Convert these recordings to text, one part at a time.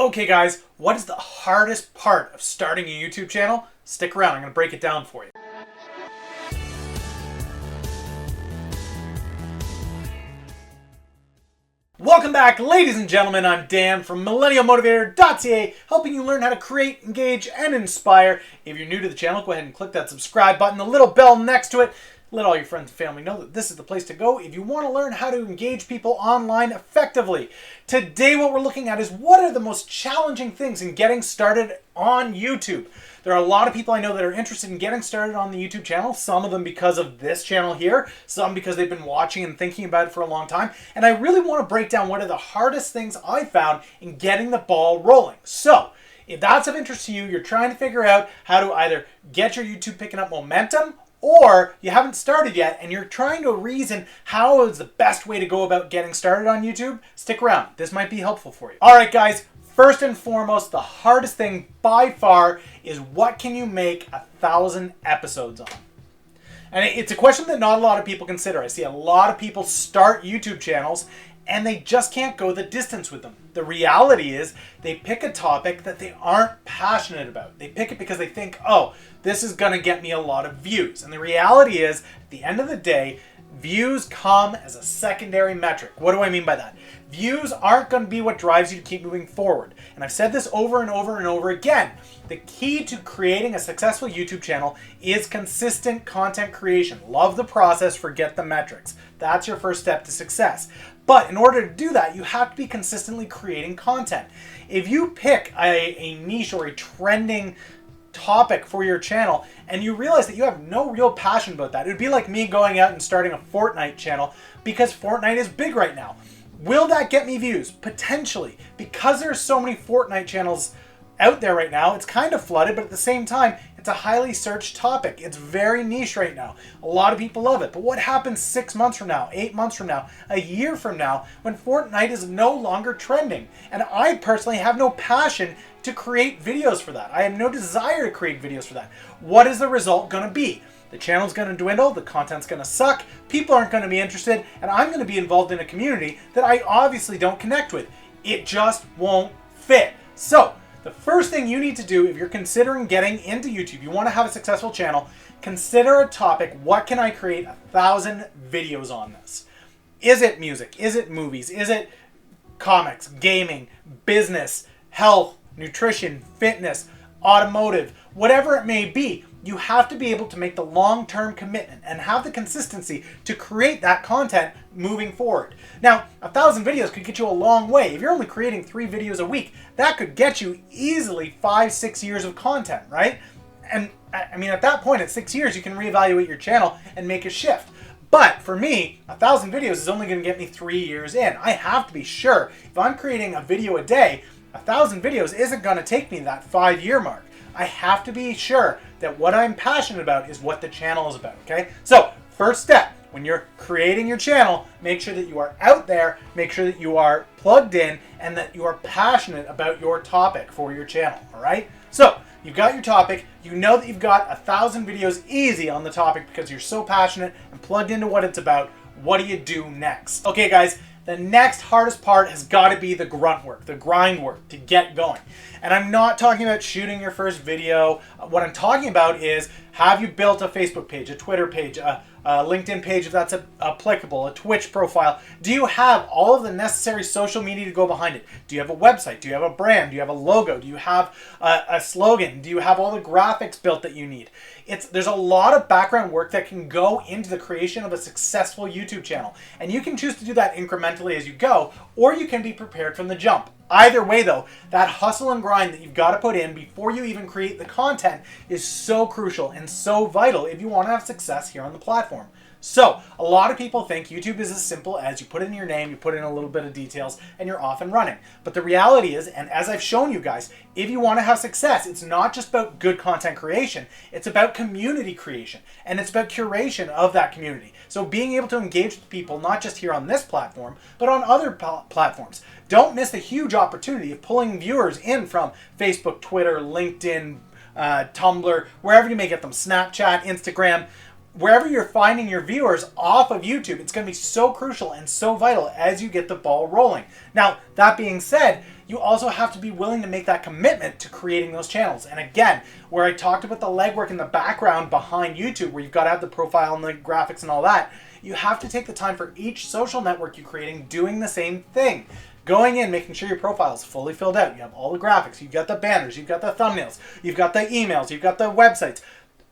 Okay guys, what is the hardest part of starting a YouTube channel? Stick around, I'm going to break it down for you. Welcome back, ladies and gentlemen. I'm Dan from MillennialMotivator.ca, helping you learn how to create, engage, and inspire. If you're new to the channel, go ahead and click that subscribe button, the little bell next to it. Let all your friends and family know that this is the place to go if you want to learn how to engage people online effectively. Today what we're looking at is what are the most challenging things in getting started on YouTube. There are a lot of people I know that are interested in getting started on the YouTube channel, some of them because of this channel here, some because they've been watching and thinking about it for a long time, and I really want to break down what are the hardest things I found in getting the ball rolling. So, if that's of interest to you, you're trying to figure out how to either get your YouTube picking up momentum, or you haven't started yet and you're trying to reason how is the best way to go about getting started on YouTube, stick around. This might be helpful for you. All right, guys, first and foremost, the hardest thing by far is what can you make 1,000 episodes on? And it's a question that not a lot of people consider. I see a lot of people start YouTube channels and they just can't go the distance with them. The reality is they pick a topic that they aren't passionate about. They pick it because they think, oh, this is going to get me a lot of views. And the reality is, at the end of the day, views come as a secondary metric. What do I mean by that? Views aren't going to be what drives you to keep moving forward. And I've said this over and over and over again. The key to creating a successful YouTube channel is consistent content creation. Love the process, forget the metrics. That's your first step to success. But in order to do that, you have to be consistently creating content. If you pick a niche or a trending topic for your channel and you realize that you have no real passion about that, it would be like me going out and starting a Fortnite channel because Fortnite is big right now. Will that get me views? Potentially. Because there's so many Fortnite channels out there right now, it's kind of flooded, but at the same time, it's a highly searched topic. It's very niche right now. A lot of people love it. But what happens 6 months from now, 8 months from now, a year from now, when Fortnite is no longer trending? And I personally have no passion to create videos for that. I have no desire to create videos for that. What is the result going to be? The channel's going to dwindle, the content's going to suck, people aren't going to be interested, and I'm going to be involved in a community that I obviously don't connect with. It just won't fit. So, the first thing you need to do if you're considering getting into YouTube, you want to have a successful channel, consider a topic. What can I create 1,000 videos on this? Is it music? Is it movies? Is it comics, gaming, business, health, nutrition, fitness, automotive, whatever it may be? You have to be able to make the long-term commitment and have the consistency to create that content moving forward. Now, 1,000 videos could get you a long way. If you're only creating 3 videos a week, that could get you easily 5-6 years of content, right? And I mean, at that point, at 6 years, you can reevaluate your channel and make a shift. But for me, 1,000 videos is only going to get me 3 years in. I have to be sure if I'm creating a video a day, 1,000 videos isn't going to take me that 5-year mark. I have to be sure that what I'm passionate about is what the channel is about, okay? So, first step, when you're creating your channel, make sure that you are out there, make sure that you are plugged in, and that you are passionate about your topic for your channel, all right? So, you've got your topic, you know that you've got 1,000 videos easy on the topic because you're so passionate and plugged into what it's about. What do you do next? Okay, guys, the next hardest part has got to be the grunt work, the grind work to get going. And I'm not talking about shooting your first video. What I'm talking about is, have you built a Facebook page, a Twitter page, a LinkedIn page if that's applicable, a Twitch profile? Do you have all of the necessary social media to go behind it? Do you have a website? Do you have a brand? Do you have a logo? Do you have a slogan? Do you have all the graphics built that you need? There's a lot of background work that can go into the creation of a successful YouTube channel. And you can choose to do that incrementally as you go, or you can be prepared from the jump. Either way though, that hustle and grind that you've got to put in before you even create the content is so crucial and so vital if you want to have success here on the platform. So, a lot of people think YouTube is as simple as you put in your name, you put in a little bit of details, and you're off and running. But the reality is, and as I've shown you guys, if you want to have success, it's not just about good content creation, it's about community creation, and it's about curation of that community. So being able to engage with people, not just here on this platform, but on other platforms. Don't miss the huge opportunity of pulling viewers in from Facebook, Twitter, LinkedIn, Tumblr, wherever you may get them, Snapchat, Instagram. Wherever you're finding your viewers off of YouTube, it's going to be so crucial and so vital as you get the ball rolling. Now, that being said, you also have to be willing to make that commitment to creating those channels. And again, where I talked about the legwork in the background behind YouTube, where you've got to have the profile and the graphics and all that, you have to take the time for each social network you're creating doing the same thing. Going in, making sure your profile is fully filled out. You have all the graphics, you've got the banners, you've got the thumbnails, you've got the emails, you've got the websites.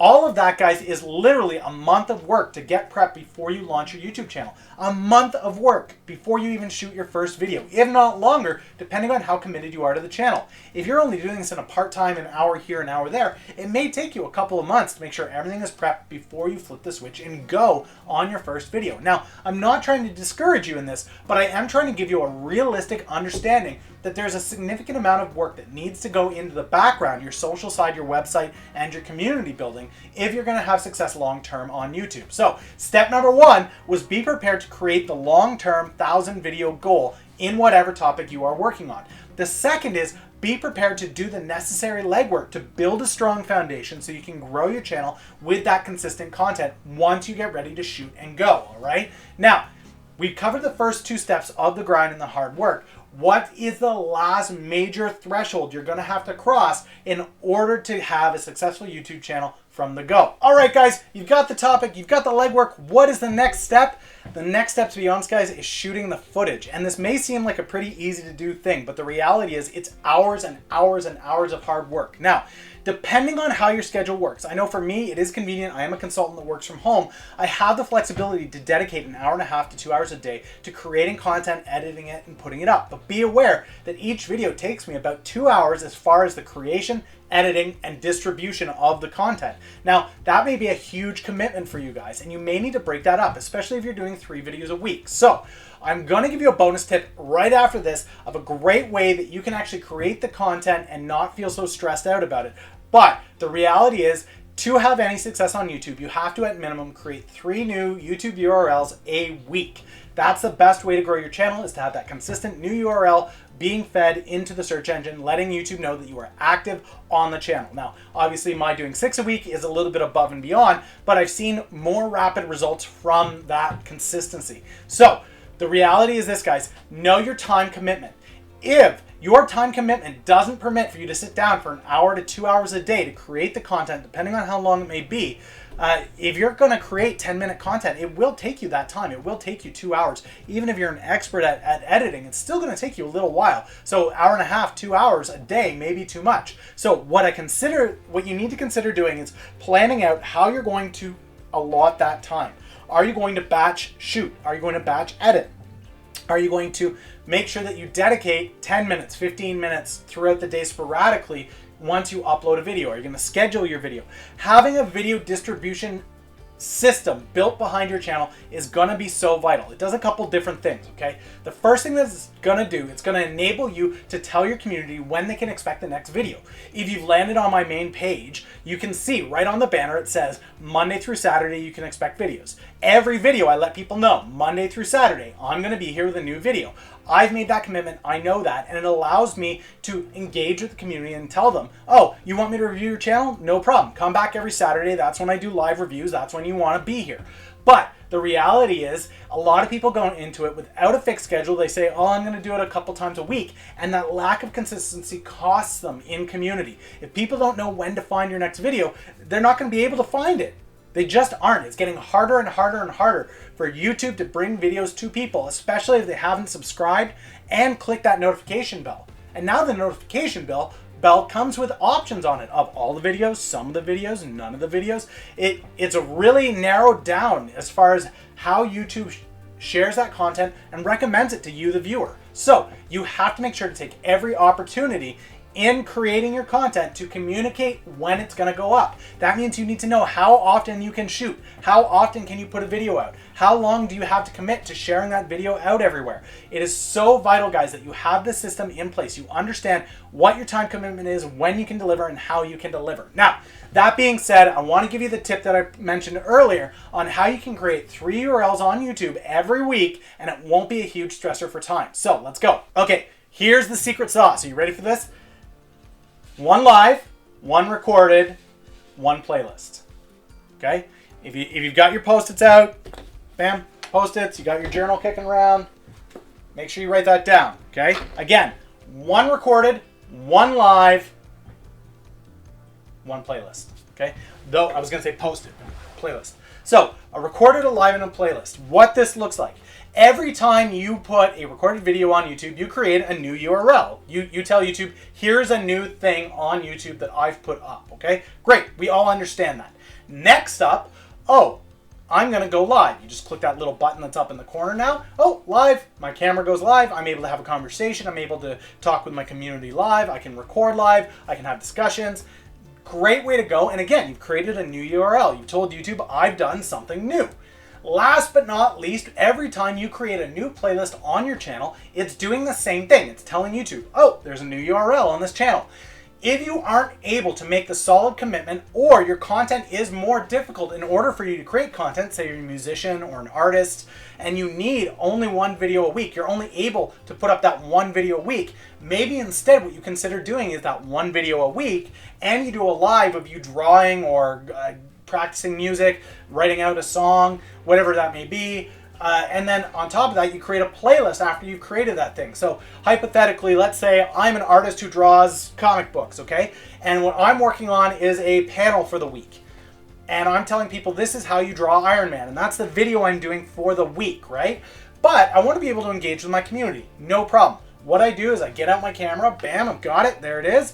All of that, guys, is literally a month of work to get prepped before you launch your YouTube channel. A month of work before you even shoot your first video, if not longer, depending on how committed you are to the channel. If you're only doing this in a part-time, an hour here, an hour there, it may take you a couple of months to make sure everything is prepped before you flip the switch and go on your first video. Now, I'm not trying to discourage you in this, but I am trying to give you a realistic understanding that there's a significant amount of work that needs to go into the background, your social side, your website, and your community building if you're going to have success long-term on YouTube. So step number 1 was be prepared to create the long-term 1,000 video goal in whatever topic you are working on. The second is be prepared to do the necessary legwork to build a strong foundation so you can grow your channel with that consistent content once you get ready to shoot and go, all right? Now, we covered the first 2 steps of the grind and the hard work. What is the last major threshold you're going to have to cross in order to have a successful YouTube channel from the go? All right, guys, you've got the topic, you've got the legwork. What is the next step? The next step, to be honest, guys, is shooting the footage. And this may seem like a pretty easy to do thing, but the reality is it's hours and hours and hours of hard work. Now, depending on how your schedule works, I know for me, it is convenient. I am a consultant that works from home. I have the flexibility to dedicate an hour and a half to 2 hours a day to creating content, editing it, and putting it up. But be aware that each video takes me about 2 hours as far as the creation, editing, and distribution of the content. Now, that may be a huge commitment for you guys, and you may need to break that up, especially if you're doing 3 videos a week. So I'm going to give you a bonus tip right after this of a great way that you can actually create the content and not feel so stressed out about it. But the reality is, to have any success on YouTube, you have to at minimum create 3 new YouTube URLs a week. That's the best way to grow your channel, is to have that consistent new URL being fed into the search engine, letting YouTube know that you are active on the channel. Now, obviously my doing 6 a week is a little bit above and beyond, but I've seen more rapid results from that consistency. So the reality is this, guys, know your time commitment. If your time commitment doesn't permit for you to sit down for an hour to 2 hours a day to create the content, depending on how long it may be, if you're going to create 10-minute content, it will take you that time. It will take you 2 hours. Even if you're an expert at editing, it's still going to take you a little while. So hour and a half, 2 hours a day may be too much. So what you need to consider doing is planning out how you're going to allot that time. Are you going to batch shoot? Are you going to batch edit? Are you going to make sure that you dedicate 10 minutes, 15 minutes throughout the day sporadically once you upload a video? Are you going to schedule your video? Having a video distribution system built behind your channel is going to be so vital. It does a couple different things, okay? The first thing that it's going to do, it's going to enable you to tell your community when they can expect the next video. If you've landed on my main page, you can see right on the banner it says Monday through Saturday you can expect videos. Every video I let people know, Monday through Saturday, I'm going to be here with a new video. I've made that commitment, I know that, and it allows me to engage with the community and tell them, oh, you want me to review your channel? No problem. Come back every Saturday. That's when I do live reviews. That's when you want to be here. But the reality is, a lot of people go into it without a fixed schedule. They say, oh, I'm going to do it a couple times a week. And that lack of consistency costs them in community. If people don't know when to find your next video, they're not going to be able to find it. They just aren't. It's getting harder and harder and harder for YouTube to bring videos to people, especially if they haven't subscribed and click that notification bell. And now the notification bell comes with options on it of all the videos, some of the videos, none of the videos. It's really narrowed down as far as how YouTube shares that content and recommends it to you, the viewer. So you have to make sure to take every opportunity in creating your content to communicate when it's going to go up. That means you need to know how often you can shoot. How often can you put a video out? How long do you have to commit to sharing that video out everywhere? It is so vital, guys, that you have this system in place. You understand what your time commitment is, when you can deliver, and how you can deliver. Now, that being said, I want to give you the tip that I mentioned earlier on how you can create 3 URLs on YouTube every week, and it won't be a huge stressor for time. So let's go. Okay, here's the secret sauce. Are you ready for this? 1 live, 1 recorded, 1 playlist. Okay? If you've got your Post-its out, bam, Post-its, you got your journal kicking around, make sure you write that down. Okay? Again, one recorded, one live, one playlist. Okay? Though I was going to say posted, playlist. So a recorded, a live, and a playlist. What this looks like. Every time you put a recorded video on YouTube, you create a new URL. You tell YouTube, here's a new thing on YouTube that I've put up. Okay? Great. We all understand that. Next up, oh, I'm going to go live. You just click that little button that's up in the corner now. Oh, live. My camera goes live. I'm able to have a conversation. I'm able to talk with my community live. I can record live. I can have discussions. Great way to go. And again, you've created a new URL. You've told YouTube, I've done something new. Last but not least, every time you create a new playlist on your channel, it's doing the same thing. It's telling YouTube, oh, there's a new URL on this channel. If you aren't able to make the solid commitment, or your content is more difficult in order for you to create content, say you're a musician or an artist, and you need only one video a week, you're only able to put up that one video a week, maybe instead what you consider doing is that one video a week, and you do a live of you drawing or practicing music, writing out a song, whatever that may be. And then on top of that, you create a playlist after you've created that thing. So hypothetically, let's say I'm an artist who draws comic books, okay? And what I'm working on is a panel for the week. And I'm telling people this is how you draw Iron Man. And that's the video I'm doing for the week, right? But I want to be able to engage with my community. No problem. What I do is I get out my camera, bam, I've got it, there it is.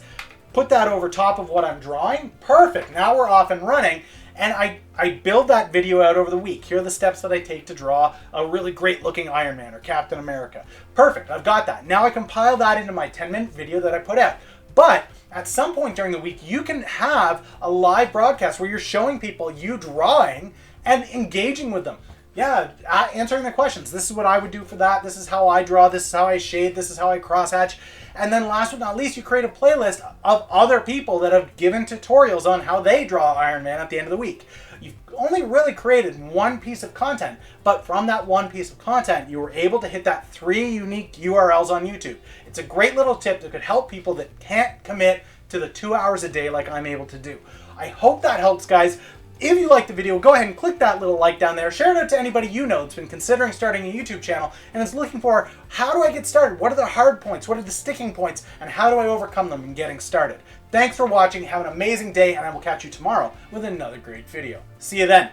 Put that over top of what I'm drawing. Perfect, now we're off and running. And I build that video out over the week. Here are the steps that I take to draw a really great looking Iron Man or Captain America. Perfect, I've got that. Now I compile that into my 10-minute video that I put out. But at some point during the week, you can have a live broadcast where you're showing people you drawing and engaging with them. Yeah, answering the questions. This is what I would do for that. This is how I draw. This is how I shade. This is how I crosshatch. And then last but not least, you create a playlist of other people that have given tutorials on how they draw Iron Man at the end of the week. You've only really created one piece of content, but from that one piece of content, you were able to hit that 3 unique URLs on YouTube. It's a great little tip that could help people that can't commit to the 2 hours a day like I'm able to do. I hope that helps, guys. If you liked the video, go ahead and click that little like down there. Share it out to anybody you know that's been considering starting a YouTube channel and is looking for, how do I get started? What are the hard points? What are the sticking points? And how do I overcome them in getting started? Thanks for watching. Have an amazing day, and I will catch you tomorrow with another great video. See you then.